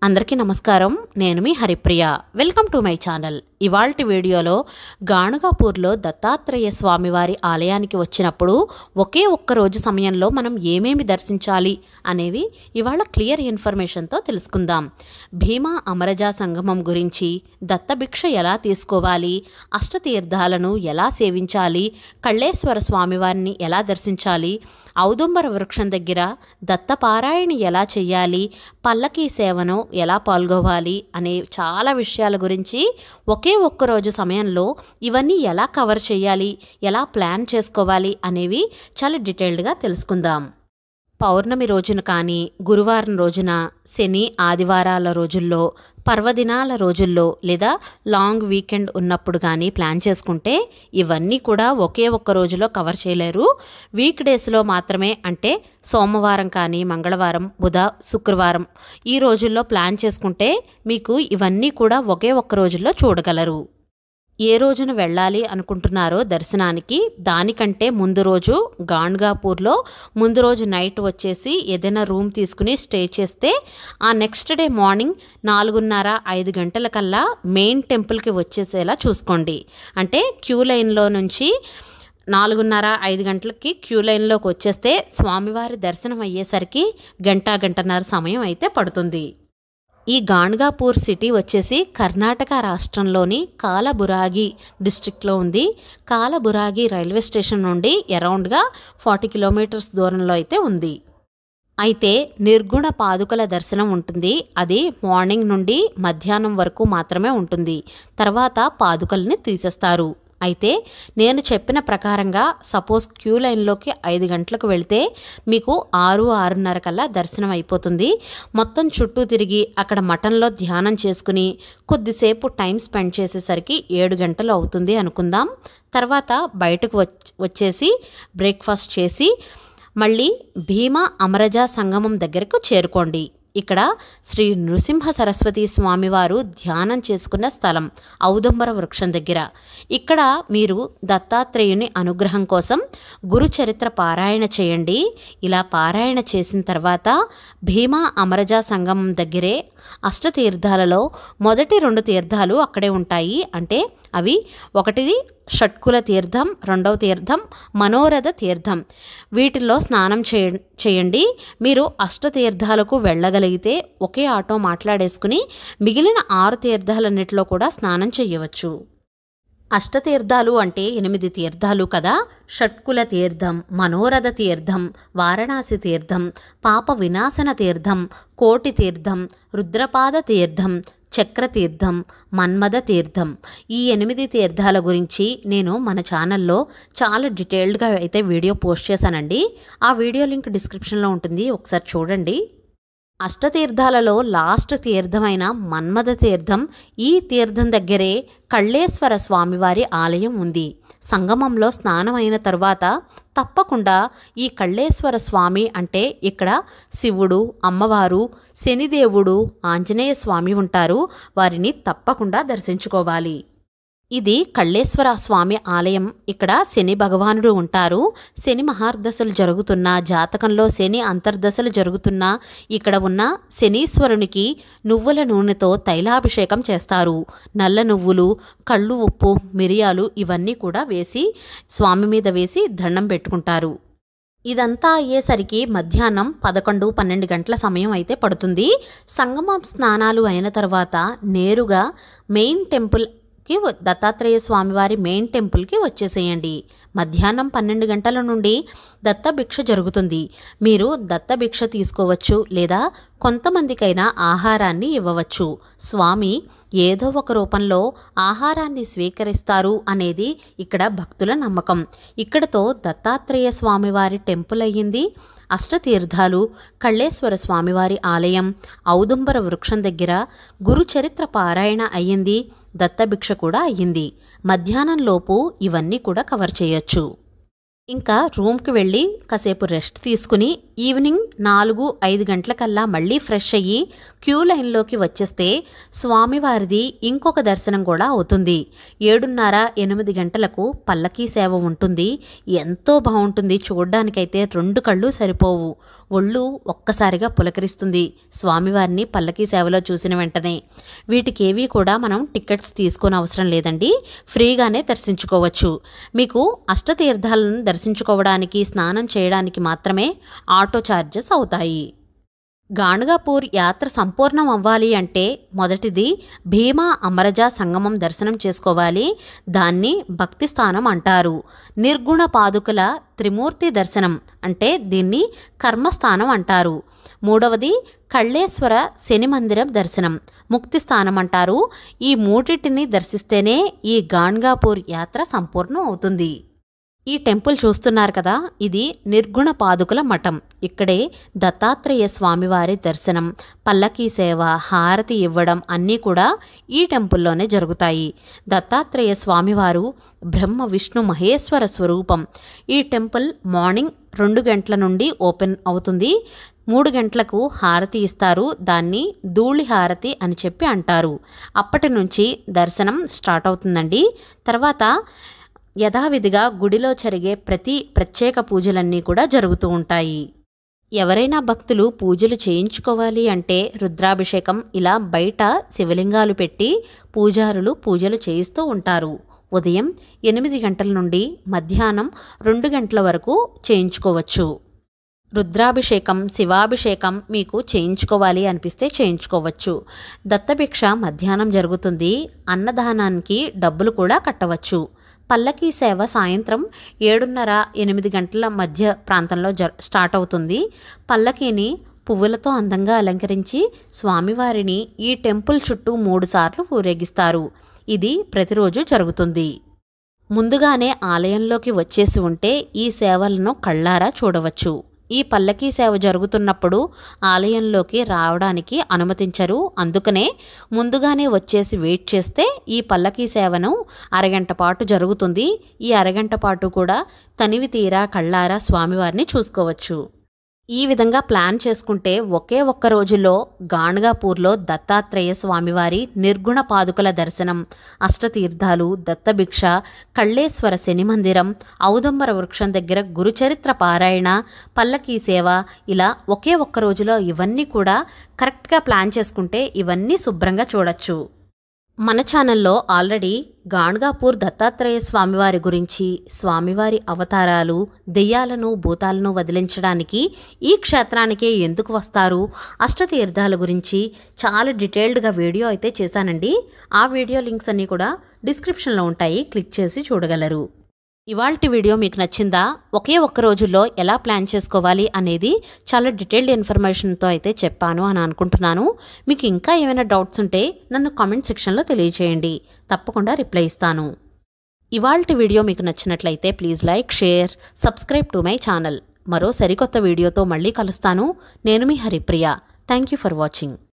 అందరికీ నమస్కారం. నేను మీ Haripriya. Welcome to my channel. ఇవాల్టి వీడియోలో గాణగాపూర్లో దత్తాత్రేయ స్వామివారి ఆలయానికి వచ్చినప్పుడు ఒకే ఒక్క రోజు సమయంలో మనం ఏమేమి దర్శించాలి అనేవి ఇవాళ క్లియర్ ఇన్ఫర్మేషన్తో తెలుసుకుందాం. భీమా అమరజా సంగమం గురించి, దత్తభిక్ష ఎలా తీసుకోవాలి, అష్టతీర్థాలను ఎలా సేవించాలి, కళ్ళేశ్వర స్వామివారిని ఎలా దర్శించాలి, ఔదుంబర వృక్షం దగ్గర దత్తపారాయణ ఎలా చెయ్యాలి, పల్లకీ సేవను ఎలా పాల్గొవాలి అనే చాలా విషయాల గురించి ఒకే ఒక్కరోజు సమయంలో ఇవన్నీ ఎలా కవర్ చేయాలి, ఎలా ప్లాన్ చేసుకోవాలి అనేవి చాలా డీటెయిల్డ్గా తెలుసుకుందాం. పౌర్ణమి రోజున కానీ, గురువారం రోజున, శని ఆదివారాల రోజుల్లో, పర్వదినాల రోజుల్లో లేదా లాంగ్ వీకెండ్ ఉన్నప్పుడు కానీ ప్లాన్ చేసుకుంటే ఇవన్నీ కూడా ఒకే ఒక్క రోజులో కవర్ చేయలేరు. వీక్ డేస్లో మాత్రమే, అంటే సోమవారం కానీ, మంగళవారం, బుధ, శుక్రవారం ఈ రోజుల్లో ప్లాన్ చేసుకుంటే మీకు ఇవన్నీ కూడా ఒకే ఒక్క రోజుల్లో చూడగలరు. ఏ రోజున వెళ్ళాలి అనుకుంటున్నారో దర్శనానికి, దానికంటే ముందు రోజు గాణగాపూర్లో ముందు రోజు నైట్ వచ్చేసి ఏదైనా రూమ్ తీసుకుని స్టే చేస్తే ఆ నెక్స్ట్ డే మార్నింగ్ 4:30-5 గంటలకల్లా మెయిన్ టెంపుల్కి వచ్చేసేలా చూసుకోండి. అంటే క్యూ లైన్లో నుంచి 4:30-5 గంటలకి క్యూ లైన్లోకి వచ్చేస్తే స్వామివారి దర్శనం అయ్యేసరికి గంటన్నర సమయం అయితే పడుతుంది. ఈ గాణగాపూర్ సిటీ వచ్చేసి కర్ణాటక రాష్ట్రంలోని కాలబురాగి డిస్ట్రిక్ట్లో ఉంది. కాలబురాగి రైల్వే స్టేషన్ నుండి అరౌండ్గా 40 కిలోమీటర్స్ దూరంలో అయితే ఉంది. అయితే నిర్గుణ పాదుకల దర్శనం ఉంటుంది. అది మార్నింగ్ నుండి మధ్యాహ్నం వరకు మాత్రమే ఉంటుంది. తర్వాత పాదుకల్ని తీసేస్తారు. అయితే నేను చెప్పిన ప్రకారంగా సపోజ్ క్యూ లైన్లోకి 5 గంటలకు వెళితే మీకు 6-6:30 కల్లా దర్శనం అయిపోతుంది. మొత్తం చుట్టూ తిరిగి అక్కడ మఠంలో ధ్యానం చేసుకుని కొద్దిసేపు టైం స్పెండ్ చేసేసరికి 7 గంటలు అవుతుంది అనుకుందాం. తర్వాత బయటకు వచ్చేసి బ్రేక్ఫాస్ట్ చేసి మళ్ళీ భీమా అమరజా సంగమం దగ్గరకు చేరుకోండి. ఇక్కడ శ్రీ నృసింహ సరస్వతి స్వామివారు ధ్యానం చేసుకున్న స్థలం ఔదుంబర వృక్షం దగ్గర. ఇక్కడ మీరు దత్తాత్రేయుని అనుగ్రహం కోసం గురు చరిత్ర పారాయణ చేయండి. ఇలా పారాయణ చేసిన తర్వాత భీమా అమరజా సంగమం దగ్గరే అష్టతీర్థాలలో మొదటి 2 తీర్థాలు అక్కడే ఉంటాయి. అంటే అవి ఒకటిది షట్కుల తీర్థం, రెండవ తీర్థం మనోరథ తీర్థం. వీటిల్లో స్నానం చేయండి. మీరు అష్టతీర్థాలకు వెళ్ళగలిగితే ఒకే ఆటో మాట్లాడేసుకుని మిగిలిన 6 తీర్థాలన్నిటిలో కూడా స్నానం చేయవచ్చు. అష్టతీర్థాలు అంటే 8 తీర్థాలు కదా. షట్కుల తీర్థం, మనోరథ తీర్థం, వారణాసి తీర్థం, పాప వినాశన తీర్థం, కోటి తీర్థం, రుద్రపాద తీర్థం, చక్రతీర్థం, మన్మథ తీర్థం. ఈ 8 తీర్థాల గురించి నేను మన ఛానల్లో చాలా డీటెయిల్డ్గా అయితే వీడియో పోస్ట్ చేశానండి. ఆ వీడియో లింక్ డిస్క్రిప్షన్లో ఉంటుంది, ఒకసారి చూడండి. అష్టతీర్థాలలో లాస్ట్ తీర్థమైన మన్మథ తీర్థం, ఈ తీర్థం దగ్గరే కళ్ళేశ్వర స్వామివారి ఆలయం ఉంది. సంగమంలో స్నానం అయిన తర్వాత తప్పకుండా ఈ కళ్ళేశ్వర స్వామి, అంటే ఇక్కడ శివుడు, అమ్మవారు, శనిదేవుడు, ఆంజనేయ స్వామి ఉంటారు. వారిని తప్పకుండా దర్శించుకోవాలి. ఇది కళ్ళేశ్వర స్వామి ఆలయం. ఇక్కడ శని భగవానుడు ఉంటారు. శని మహార్దశలు జరుగుతున్నా, జాతకంలో శని అంతర్దశలు జరుగుతున్నా ఇక్కడ ఉన్న శనీశ్వరునికి నువ్వుల నూనెతో తైలాభిషేకం చేస్తారు. నల్ల నువ్వులు, కళ్ళు ఉప్పు, మిరియాలు ఇవన్నీ కూడా వేసి స్వామి మీద వేసి దండం పెట్టుకుంటారు. ఇదంతా అయ్యేసరికి మధ్యాహ్నం 11-12 గంటల సమయం అయితే పడుతుంది. సంగమం స్నానాలు అయిన తర్వాత నేరుగా మెయిన్ టెంపుల్ దత్తాత్రేయ స్వామివారి మెయిన్ టెంపుల్కి వచ్చేసేయండి. మధ్యాహ్నం 12 గంటల నుండి దత్తభిక్ష జరుగుతుంది. మీరు దత్తభిక్ష తీసుకోవచ్చు, లేదా కొంతమందికైనా ఆహారాన్ని ఇవ్వవచ్చు. స్వామి ఏదో ఒక రూపంలో ఆహారాన్ని స్వీకరిస్తారు అనేది ఇక్కడ భక్తుల నమ్మకం. ఇక్కడతో దత్తాత్రేయ స్వామివారి టెంపుల్ అయ్యింది. అష్టతీర్థాలు, కళ్ళేశ్వర స్వామివారి ఆలయం, ఔదుంబర వృక్షం దగ్గర గురుచరిత్ర పారాయణ అయ్యింది. దత్తభిక్ష కూడా అయ్యింది. మధ్యాహ్నంలోపు ఇవన్నీ కూడా కవర్ చేయొచ్చు. ఇంకా రూమ్కి వెళ్ళి కాసేపు రెస్ట్ తీసుకుని ఈవినింగ్ 4-5 గంటలకల్లా మళ్ళీ ఫ్రెష్ అయ్యి క్యూ లైన్లోకి వచ్చేస్తే స్వామివారిది ఇంకొక దర్శనం కూడా అవుతుంది. 7:30-8 గంటలకు పల్లకీ సేవ ఉంటుంది. ఎంతో బాగుంటుంది. చూడ్డానికైతే 2 కళ్ళు సరిపోవు. ఒళ్ళు ఒక్కసారిగా పులకరిస్తుంది స్వామివారిని పల్లకీ సేవలో చూసిన వెంటనే. వీటికేవి కూడా మనం టికెట్స్ తీసుకొని అవసరం లేదండి, ఫ్రీగానే దర్శించుకోవచ్చు. మీకు అష్టతీర్థాలను దర్శించుకోవడానికి, స్నానం చేయడానికి మాత్రమే ఆటో ఛార్జెస్ అవుతాయి. గాణగాపూర్ యాత్ర సంపూర్ణం అవ్వాలి అంటే మొదటిది భీమా అమరజ సంగమం దర్శనం చేసుకోవాలి. దాన్ని భక్తి స్థానం అంటారు. నిర్గుణ పాదుకల త్రిమూర్తి దర్శనం అంటే దీన్ని కర్మస్థానం అంటారు. మూడవది కళ్ళేశ్వర శని మందిరం దర్శనం ముక్తి స్థానం అంటారు. ఈ మూడింటిని దర్శిస్తేనే ఈ గాణగాపూర్ యాత్ర సంపూర్ణం అవుతుంది. ఈ టెంపుల్ చూస్తున్నారు కదా, ఇది నిర్గుణ పాదుకల మఠం. ఇక్కడే దత్తాత్రేయ స్వామివారి దర్శనం, పల్లకీ సేవ, హారతి ఇవ్వడం అన్నీ కూడా ఈ టెంపుల్లోనే జరుగుతాయి. దత్తాత్రేయ స్వామివారు బ్రహ్మ విష్ణు మహేశ్వర స్వరూపం. ఈ టెంపుల్ మార్నింగ్ 2 గంటల నుండి ఓపెన్ అవుతుంది. 3 గంటలకు హారతి ఇస్తారు. దాన్ని ధూళి హారతి అని చెప్పి అంటారు. అప్పటి నుంచి దర్శనం స్టార్ట్ అవుతుందండి. తర్వాత యథావిధిగా గుడిలో జరిగే ప్రతి ప్రత్యేక పూజలన్నీ కూడా జరుగుతూ ఉంటాయి. ఎవరైనా భక్తులు పూజలు చేయించుకోవాలి అంటే రుద్రాభిషేకం ఇలా బయట శివలింగాలు పెట్టి పూజారులు పూజలు చేయిస్తూ ఉంటారు. ఉదయం 8 గంటల నుండి మధ్యాహ్నం 2 గంటల వరకు చేయించుకోవచ్చు. రుద్రాభిషేకం, శివాభిషేకం మీకు చేయించుకోవాలి అనిపిస్తే చేయించుకోవచ్చు. దత్తభిక్ష మధ్యాహ్నం జరుగుతుంది. అన్నదానానికి డబ్బులు కూడా కట్టవచ్చు. పల్లకీ సేవ సాయంత్రం 7:30-8 గంటల మధ్య ప్రాంతంలో స్టార్ట్ అవుతుంది. పల్లకీని పువ్వులతో అందంగా అలంకరించి స్వామివారిని ఈ టెంపుల్ చుట్టూ 3 సార్లు ఊరేగిస్తారు. ఇది ప్రతిరోజు జరుగుతుంది. ముందుగానే ఆలయంలోకి వచ్చేసి ఉంటే ఈ సేవలను కళ్ళారా చూడవచ్చు. ఈ పల్లకీ సేవ జరుగుతున్నప్పుడు ఆలయంలోకి రావడానికి అనుమతించరు. అందుకనే ముందుగానే వచ్చేసి వెయిట్ చేస్తే ఈ పల్లకీ సేవను అరగంట పాటు జరుగుతుంది. ఈ అరగంట పాటు కూడా తనివి తీరా కళ్ళారా స్వామివారిని చూసుకోవచ్చు. ఈ విధంగా ప్లాన్ చేసుకుంటే ఒకే ఒక్క రోజులో గాణగాపూర్లో దత్తాత్రేయ స్వామివారి నిర్గుణ పాదుకల దర్శనం, అష్టతీర్థాలు, దత్తభిక్ష, కళ్ళేశ్వర శని మందిరం, ఔదంబర వృక్షం దగ్గర గురుచరిత్ర పారాయణ, పల్లకీ సేవ ఇలా ఒకే ఒక్క రోజులో ఇవన్నీ కూడా కరెక్ట్గా ప్లాన్ చేసుకుంటే ఇవన్నీ శుభ్రంగా చూడొచ్చు. మన ఛానల్లో ఆల్రెడీ గాణగాపూర్ దత్తాత్రేయ స్వామివారి గురించి, స్వామివారి అవతారాలు, దెయ్యాలను భూతాలను వదిలించడానికి ఈ క్షేత్రానికే ఎందుకు వస్తారు, అష్టతీర్థాల గురించి చాలా డీటెయిల్డ్గా వీడియో అయితే చేశానండి. ఆ వీడియో లింక్స్ అన్నీ కూడా డిస్క్రిప్షన్లో ఉంటాయి, క్లిక్ చేసి చూడగలరు. ఇవాల్టి వీడియో మీకు నచ్చిందా? ఒకే ఒక్క రోజుల్లో ఎలా ప్లాన్ చేసుకోవాలి అనేది చాలా డీటెయిల్డ్ ఇన్ఫర్మేషన్తో అయితే చెప్పాను అని అనుకుంటున్నాను. మీకు ఇంకా ఏమైనా డౌట్స్ ఉంటే నన్ను కామెంట్ సెక్షన్లో తెలియచేయండి, తప్పకుండా రిప్లై ఇస్తాను. ఇవాల్టి వీడియో మీకు నచ్చినట్లయితే please like, share, subscribe to my channel. మరో సరికొత్త వీడియోతో మళ్ళీ కలుస్తాను. నేను మీ Haripriya. Thank you for watching.